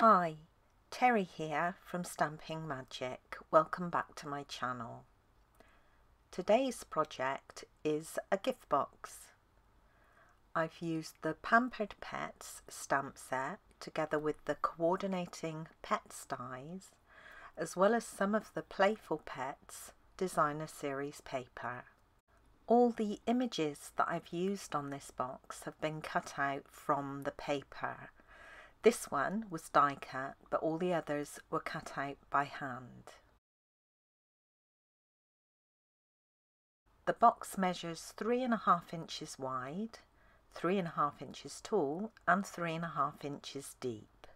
Hi, Terry here from Stamping Magic. Welcome back to my channel. Today's project is a gift box. I've used the Pampered Pets stamp set together with the coordinating pets dies, as well as some of the Playful Pets designer series paper. All the images that I've used on this box have been cut out from the paper. This one was die cut, but all the others were cut out by hand. The box measures 3½ inches wide, 3½ inches tall and 3½ inches deep.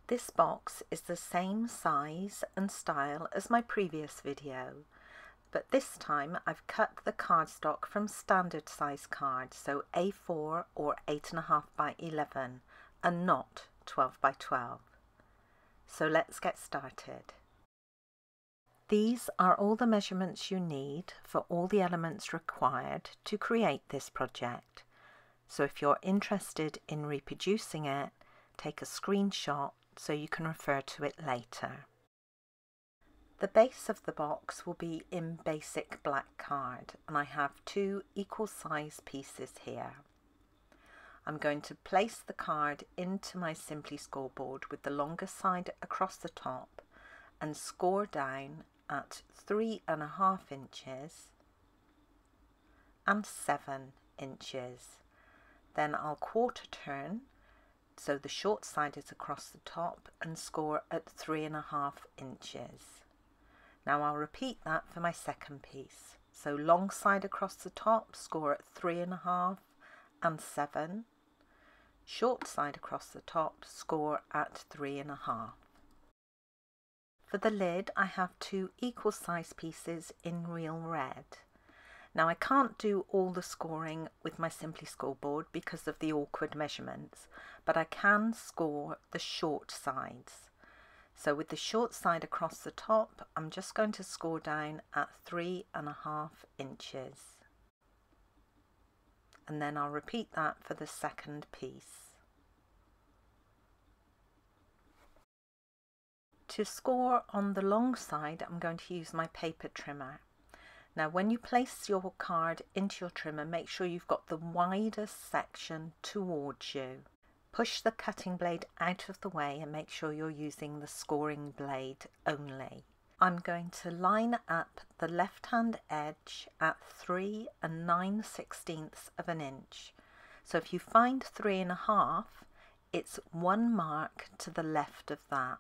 This box is the same size and style as my previous video, but this time I've cut the cardstock from standard size cards, so A4 or 8½ by 11. And not 12 by 12. So let's get started. These are all the measurements you need for all the elements required to create this project. So if you're interested in reproducing it, take a screenshot so you can refer to it later. The base of the box will be in basic black card, and I have 2 equal size pieces here. I'm going to place the card into my Simply scoreboard with the longer side across the top and score down at 3½ inches and 7 inches. Then I'll quarter turn so the short side is across the top and score at 3½ inches. Now I'll repeat that for my second piece. So long side across the top, score at 3½ and 7. Short side across the top, score at 3½. For the lid, I have 2 equal size pieces in real red. Now I can't do all the scoring with my Simply scoreboard because of the awkward measurements, but I can score the short sides. So with the short side across the top, I'm just going to score down at 3½ inches. And then I'll repeat that for the second piece. To score on the long side, I'm going to use my paper trimmer. Now when you place your card into your trimmer, make sure you've got the widest section towards you. Push the cutting blade out of the way and make sure you're using the scoring blade only. I'm going to line up the left hand edge at 3 9/16 of an inch. So if you find 3½, it's 1 mark to the left of that.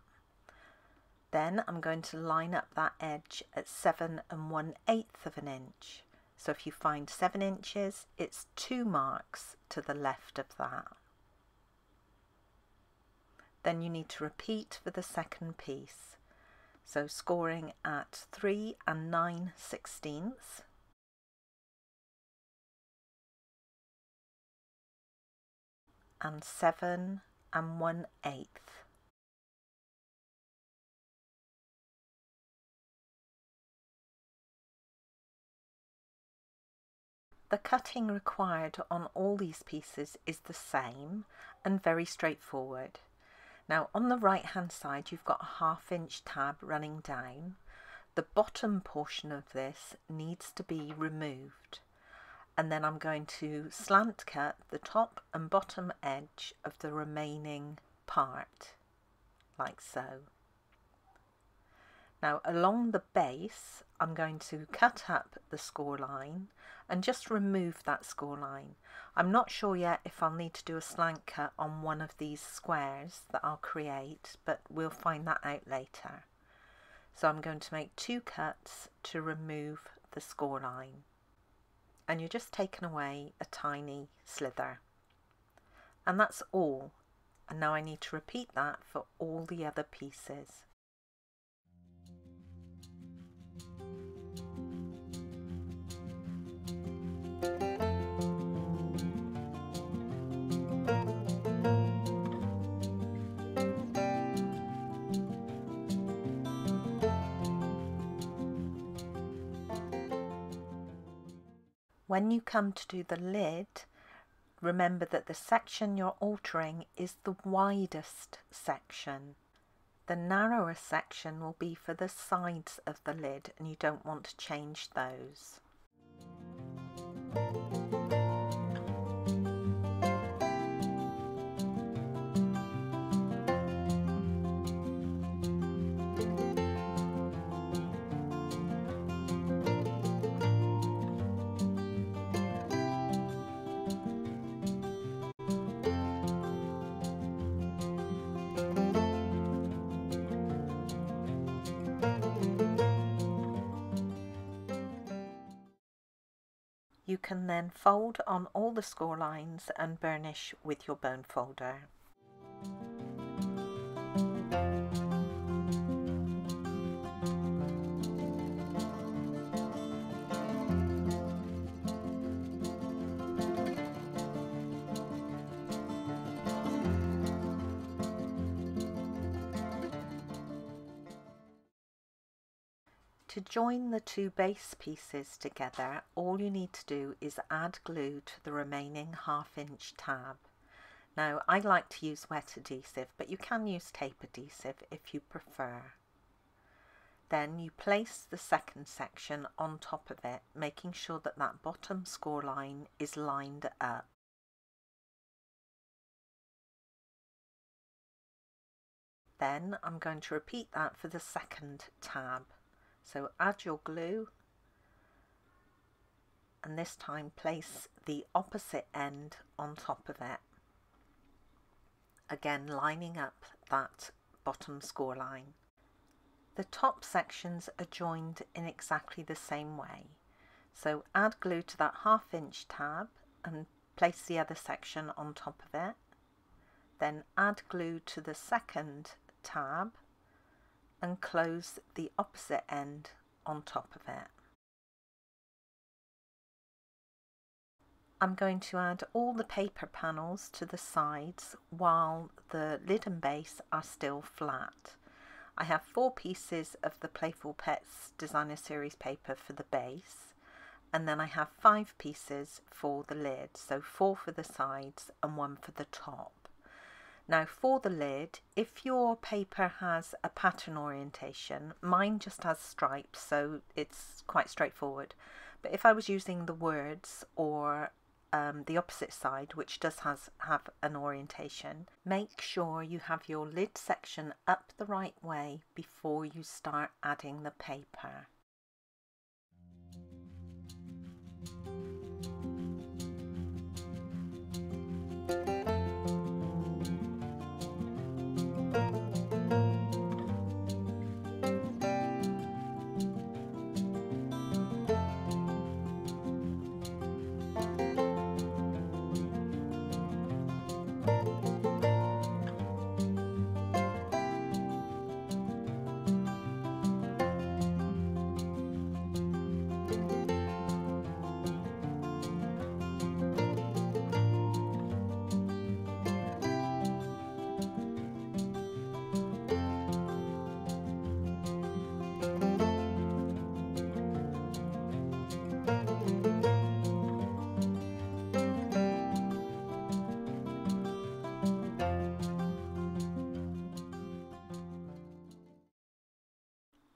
Then I'm going to line up that edge at 7 1/8 of an inch. So if you find 7 inches, it's 2 marks to the left of that. Then you need to repeat for the second piece. So scoring at 3 9/16 and 7 1/8. The cutting required on all these pieces is the same and very straightforward. Now on the right hand side you've got a ½ inch tab running down. The bottom portion of this needs to be removed, and then I'm going to slant cut the top and bottom edge of the remaining part, like so. Now along the base I'm going to cut up the score line and just remove that score line. I'm not sure yet if I'll need to do a slant cut on one of these squares that I'll create, but we'll find that out later. So I'm going to make 2 cuts to remove the score line. And you're just taking away a tiny slither. And that's all. And now I need to repeat that for all the other pieces. When you come to do the lid, Remember that the section you're altering is the widest section. The narrower section will be for the sides of the lid, and you don't want to change those. You can then fold on all the score lines and burnish with your bone folder. To join the two base pieces together, all you need to do is add glue to the remaining 1/2 inch tab. Now, I like to use wet adhesive, but you can use tape adhesive if you prefer. Then you place the second section on top of it, making sure that that bottom score line is lined up. Then I'm going to repeat that for the second tab. So add your glue, and this time place the opposite end on top of it, again lining up that bottom score line. The top sections are joined in exactly the same way, so add glue to that 1/2 inch tab and place the other section on top of it, then add glue to the second tab and close the opposite end on top of it. I'm going to add all the paper panels to the sides while the lid and base are still flat. I have 4 pieces of the Playful Pets Designer Series paper for the base, and then I have 5 pieces for the lid, so 4 for the sides and 1 for the top. Now for the lid, if your paper has a pattern orientation, mine just has stripes, so it's quite straightforward. But if I was using the words or the opposite side, which does have an orientation, make sure you have your lid section up the right way before you start adding the paper.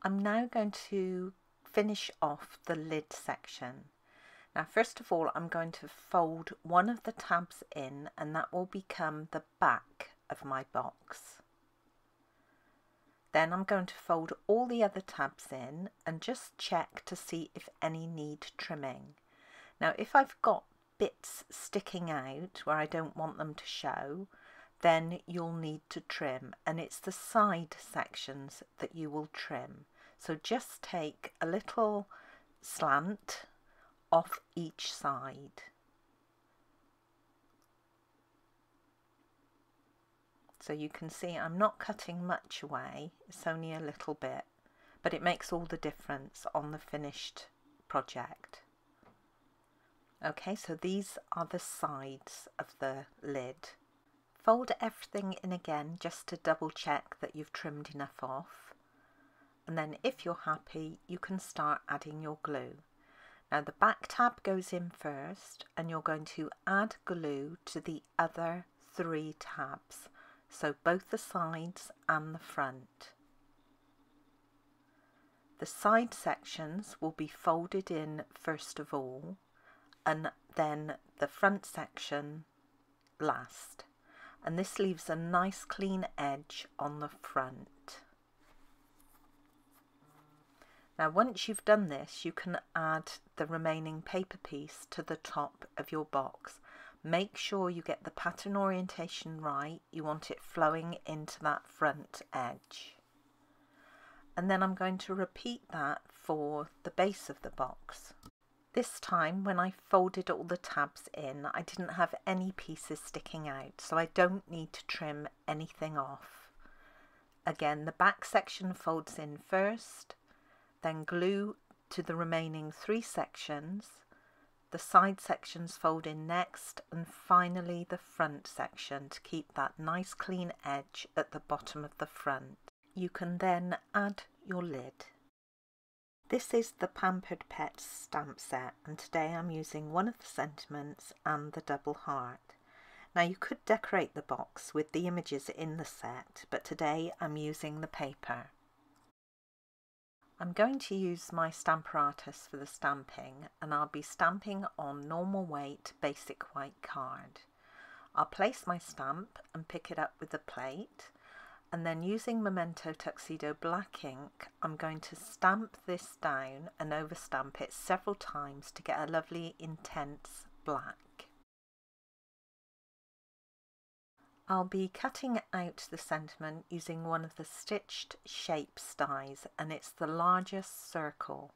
I'm now going to finish off the lid section. Now first of all, I'm going to fold one of the tabs in, and that will become the back of my box. Then I'm going to fold all the other tabs in and just check to see if any need trimming. Now if I've got bits sticking out where I don't want them to show, then you'll need to trim, and it's the side sections that you will trim. So just take a little slant off each side. So you can see I'm not cutting much away, it's only a little bit, but it makes all the difference on the finished project. Okay, so these are the sides of the lid. Fold everything in again just to double check that you've trimmed enough off. And then if you're happy, you can start adding your glue. Now the back tab goes in first, and you're going to add glue to the other 3 tabs, so both the sides and the front. The side sections will be folded in first of all, and then the front section last, and this leaves a nice clean edge on the front. Now once you've done this, you can add the remaining paper piece to the top of your box. Make sure you get the pattern orientation right. You want it flowing into that front edge. And then I'm going to repeat that for the base of the box. This time when I folded all the tabs in, I didn't have any pieces sticking out, so I don't need to trim anything off. Again, the back section folds in first, then glue to the remaining 3 sections, the side sections fold in next, and finally the front section to keep that nice clean edge at the bottom of the front. You can then add your lid. This is the Pampered Pets stamp set, and today I'm using one of the sentiments and the double heart. Now you could decorate the box with the images in the set, but today I'm using the paper. I'm going to use my stamper artist for the stamping, and I'll be stamping on normal weight basic white card. I'll place my stamp and pick it up with a plate, and then using Memento Tuxedo black ink, I'm going to stamp this down and overstamp it several times to get a lovely intense black. I'll be cutting out the sentiment using one of the stitched shapes dies, and it's the largest circle.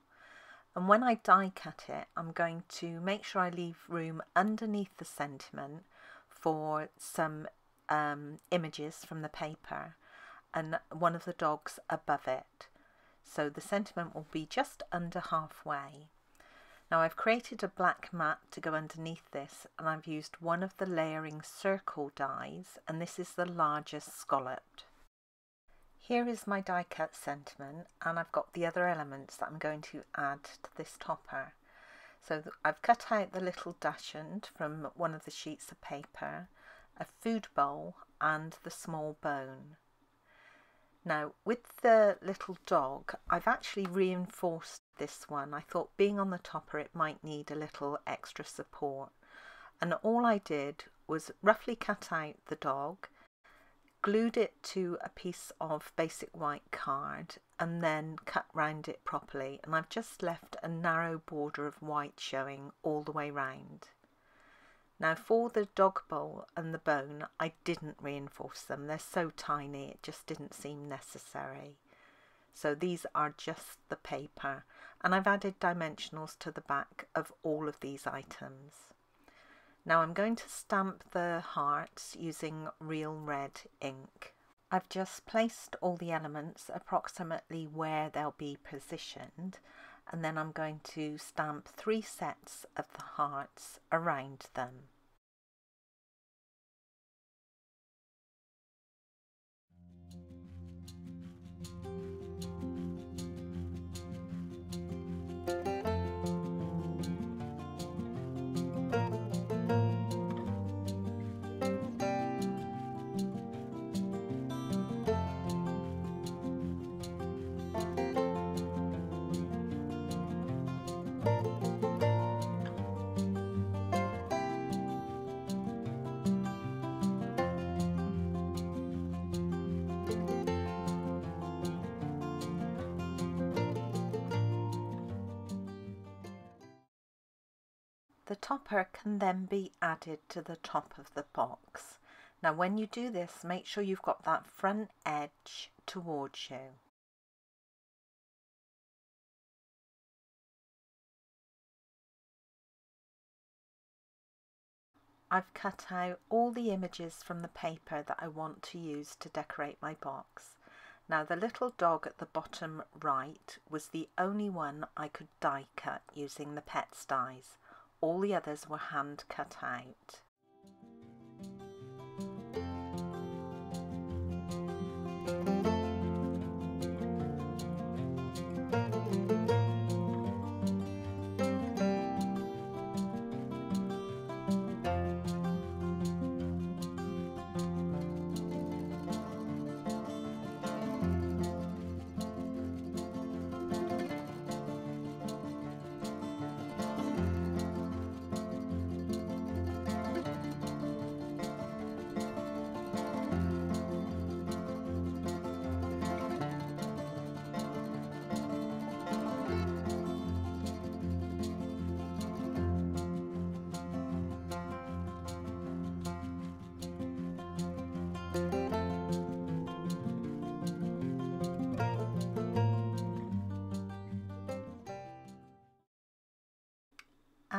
And when I die cut it, I'm going to make sure I leave room underneath the sentiment for some images from the paper, and one of the dogs above it. So the sentiment will be just under halfway. Now I've created a black mat to go underneath this, and I've used one of the layering circle dies, and this is the largest scalloped. Here is my die cut sentiment, and I've got the other elements that I'm going to add to this topper. So I've cut out the little dachshund from one of the sheets of paper, a food bowl and the small bone. Now with the little dog, I've actually reinforced this one. I thought being on the topper it might need a little extra support, and all I did was roughly cut out the dog, glued it to a piece of basic white card, and then cut round it properly, and I've just left a narrow border of white showing all the way round. Now for the dog bowl and the bone, I didn't reinforce them. They're so tiny, it just didn't seem necessary. So these are just the paper, and I've added dimensionals to the back of all of these items. Now I'm going to stamp the hearts using real red ink. I've just placed all the elements approximately where they'll be positioned, and then I'm going to stamp 3 sets of the hearts around them. The topper can then be added to the top of the box. Now when you do this, make sure you've got that front edge towards you. I've cut out all the images from the paper that I want to use to decorate my box. Now the little dog at the bottom right was the only one I could die cut using the Pets dies. All the others were hand cut out.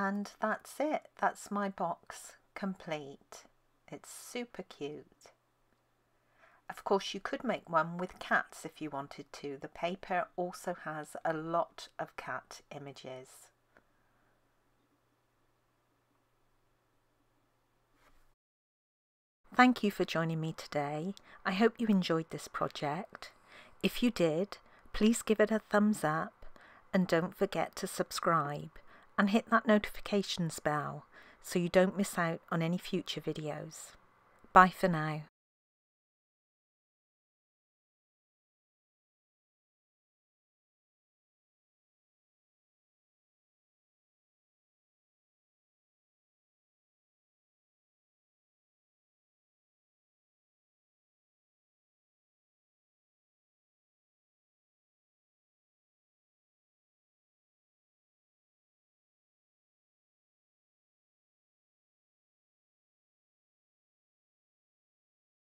And that's it. That's my box complete. It's super cute. Of course, you could make one with cats if you wanted to. The paper also has a lot of cat images. Thank you for joining me today. I hope you enjoyed this project. If you did, please give it a thumbs up and don't forget to subscribe and hit that notifications bell so you don't miss out on any future videos. Bye for now.